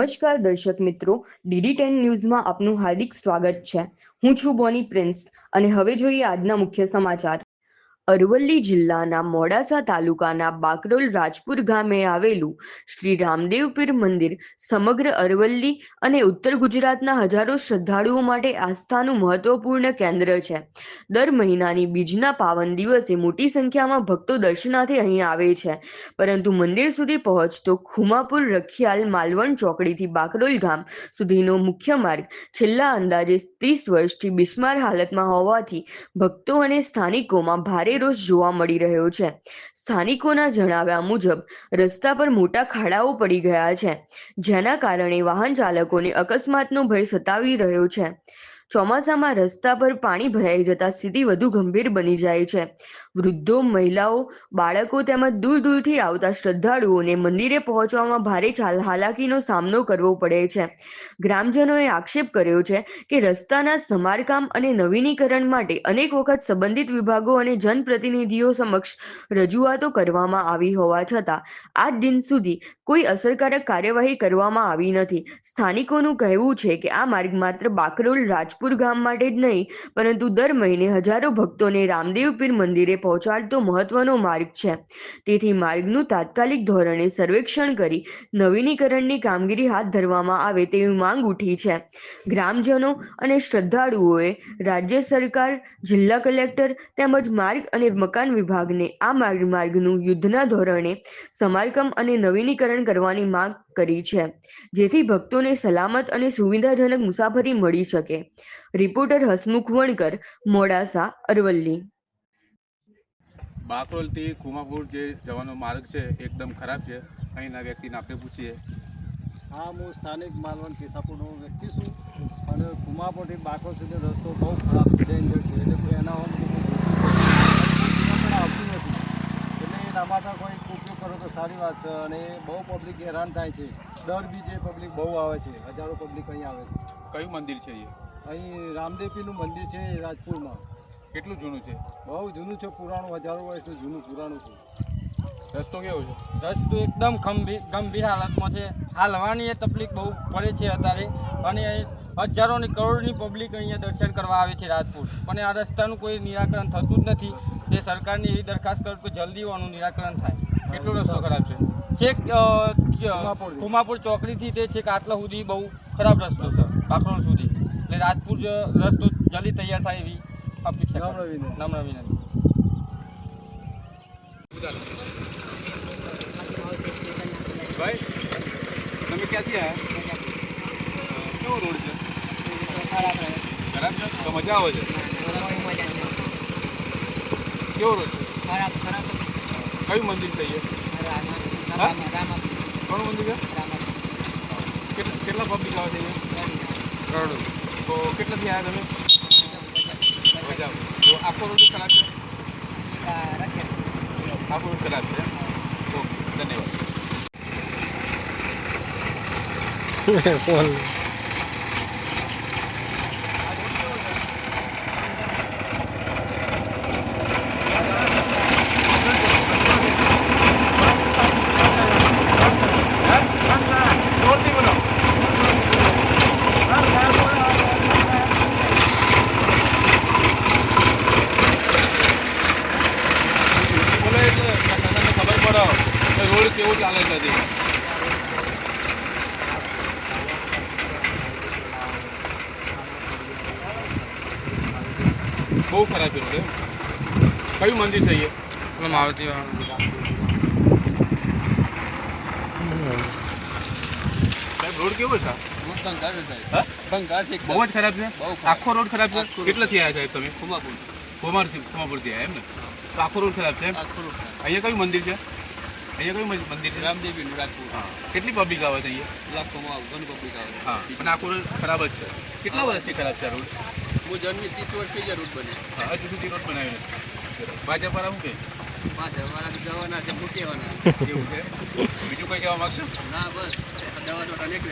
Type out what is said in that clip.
નમસ્કાર દર્શક મિત્રો, DD10 ન્યૂઝમાં આપનું હાર્દિક સ્વાગત છે। હું છું બોની પ્રિન્સ અને હવે જોઈએ આજના મુખ્ય સમાચાર। અરવલ્લી જિલ્લાના મોડાસા તાલુકાના બાકરોલ રાજપુર ગામે આવેલું શ્રી રામદેવ પીર મંદિર સમગ્ર અરવલ્લી અને ઉત્તર ગુજરાતના હજારો શ્રદ્ધાળુઓ માટે આસ્થાનું મહત્વપૂર્ણ કેન્દ્ર છે। દર મહિનાની બીજના પાવન દિવસે મોટી સંખ્યામાં ભક્તો દર્શનાર્થે અહીં આવે છે, પરંતુ મંદિર સુધી પહોંચતો ખુમાપુર રખિયાલ માલવણ ચોકડીથી બાકરોલ ગામ સુધીનો મુખ્ય માર્ગ છેલ્લા અંદાજે 30 વર્ષથી બિસ્માર હાલતમાં હોવાથી ભક્તો અને સ્થાનિકોમાં ભારે રોષ જોવા મળી રહ્યો છે। સ્થાનિકોના જણાવ્યા મુજબ રસ્તા પર મોટા ખાડાઓ પડી ગયા છે, જેના કારણે વાહન ચાલકોને અકસ્માતનો ભય સતાવી રહ્યો છે। ચોમાસામાં રસ્તા પર પાણી ભરાઈ જતા સ્થિતિ વધુ ગંભીર બની જાય છે। વૃદ્ધો, મહિલાઓ, બાળકો તેમજ દૂર દૂરથી આવતા શ્રદ્ધાળુઓને મંદિરે પહોંચવામાં ભારે હાલાકીનો સામનો કરવો પડે છે। ગ્રામજનોએ આક્ષેપ કર્યો છે કે રસ્તાના સમારકામ અને નવીનીકરણ માટે અનેક વખત સંબંધિત વિભાગો અને જનપ્રતિનિધિઓ સમક્ષ રજૂઆતો કરવામાં આવી હોવા છતાં આજ દિન સુધી કોઈ અસરકારક કાર્યવાહી કરવામાં આવી નથી। સ્થાનિકોનું કહેવું છે કે આ માર્ગ માત્ર બાકરોલ રાજપુર ગામ માટે જ નહીં, પરંતુ દર મહિને હજારો ભક્તોને રામદેવ પીર મંદિરે પહોંચાડતો મહત્વનો માર્ગ છે। તેથી માર્ગનું તાત્કાલિક ધોરણે સર્વેક્ષણ કરી નવીનીકરણની કામગીરી હાથ ધરવામાં આવે તેવી માંગ ઉઠી છે। ગ્રામજનો અને શ્રદ્ધાળુઓએ રાજ્ય સરકાર, જિલ્લા કલેક્ટર તેમજ માર્ગ અને મકાન વિભાગને આ માર્ગનું યુદ્ધના ધોરણે સમારકામ અને નવીનીકરણ કરવાની માંગ કરી છે, જેથી ભક્તોને સલામત અને સુવિધાજનક મુસાફરી મળી શકે। રિપોર્ટર હસમુખ વણકર, મોડાસા, અરવલ્લી। બાકરોલથી ખુમાપુર જે જવાનો માર્ગ છે એકદમ ખરાબ છે। અહીંના વ્યક્તિને આપણે પૂછીએ। હા, હું સ્થાનિક માલવણ કેસાપુરનો વ્યક્તિ છું અને ખુમાપુરથી બાકરોલ સુધી રસ્તો બહુ ખરાબ છે, ડેન્જર છે, એટલે એના પણ આવતું નથી, એટલે એના કોઈ ઉપયોગ કરો તો સારી વાત છે। અને બહુ પબ્લિક હેરાન થાય છે, દર બીજે પબ્લિક બહુ આવે છે, હજારો પબ્લિક અહીં આવે છે। કયું મંદિર છે એ? અહીં રામદેવપીરનું મંદિર છે રાજપુરમાં। કેટલું જૂનું છે? બહુ જૂનું છે, પુરાણું, હજારો વર્ષનું જૂનું પુરાણું છે। રસ્તો કેવો છે? રસ્તો એકદમ ગંભીર હાલતમાં છે, હાલવાની એ તકલીફ બહુ પડે છે અત્યારે, અને હજારો અને કરોડોની પબ્લિક અહીંયા દર્શન કરવા આવે છે રાજપુર, પણ આ રસ્તાનું કોઈ નિરાકરણ થતું જ નથી। એ સરકારની એવી દરખાસ્ત કરું કે જલ્દી આનું નિરાકરણ થાય। કેટલો રસ્તો ખરાબ છે? છેક ખુમાપુર ચોકડીથી તે છેક આટલા સુધી બહુ ખરાબ રસ્તો છે, બાકરોલ સુધી, એટલે રાજપુર રસ્તો જલ્દી તૈયાર થાય એવી અપેક્ષા, નમ્ર વિનંતી। ભાઈ, તમે ક્યાંથી આવ્યા? કેવો રોડ છે? ખરાબ છે તો મજા આવે છે? કેવો રોડ છે? કયું મંદિર છે એ? કોનું મંદિર છે? કેટલા પબ્લિક આવે છે અહીંયા? કરોડો। તો કેટલાથી આવ્યા તમે? મજા આવે તો આખો રોડ ખરાબ છે? આખો રોડ ખરાબ છે। ઓકે, ધન્યવાદ। રોડ કેવો ચાલે છે? બહુ ખરાબ છે। કયું મંદિર છે એ? મારુતિ રોડ કેવો છે? બહુ જ ખરાબ છે। આખો રોડ ખરાબ છે? કેટલાથી આવ્યા સાહેબ તમે? ખુમાપુરથી આવ્યા એમ ને? તો આખો રોડ ખરાબ છે? અહીંયા કયું મંદિર છે? અહીંયા કયું મંદિર છે? રામદેવપીરનું રાજપુર। કેટલી પબ્લિક આવે છે અહીંયા? લાખોમાં ઘણી પબ્લિક આવે। હા, પણ આખો રોડ ખરાબ જ છે। કેટલા વર્ષથી ખરાબ છે આ રોડ? હું જન્મી 30 વર્ષથી જ રૂટ બની। હા, હજુ સુધી રોડ બનાવ્યો નથી। ભાજપ વાળા શું કહે? જવાના છે, મૂકેવાના એવું છે? બીજું કંઈ કહેવા માગશો? ના, બસ દવા અનેક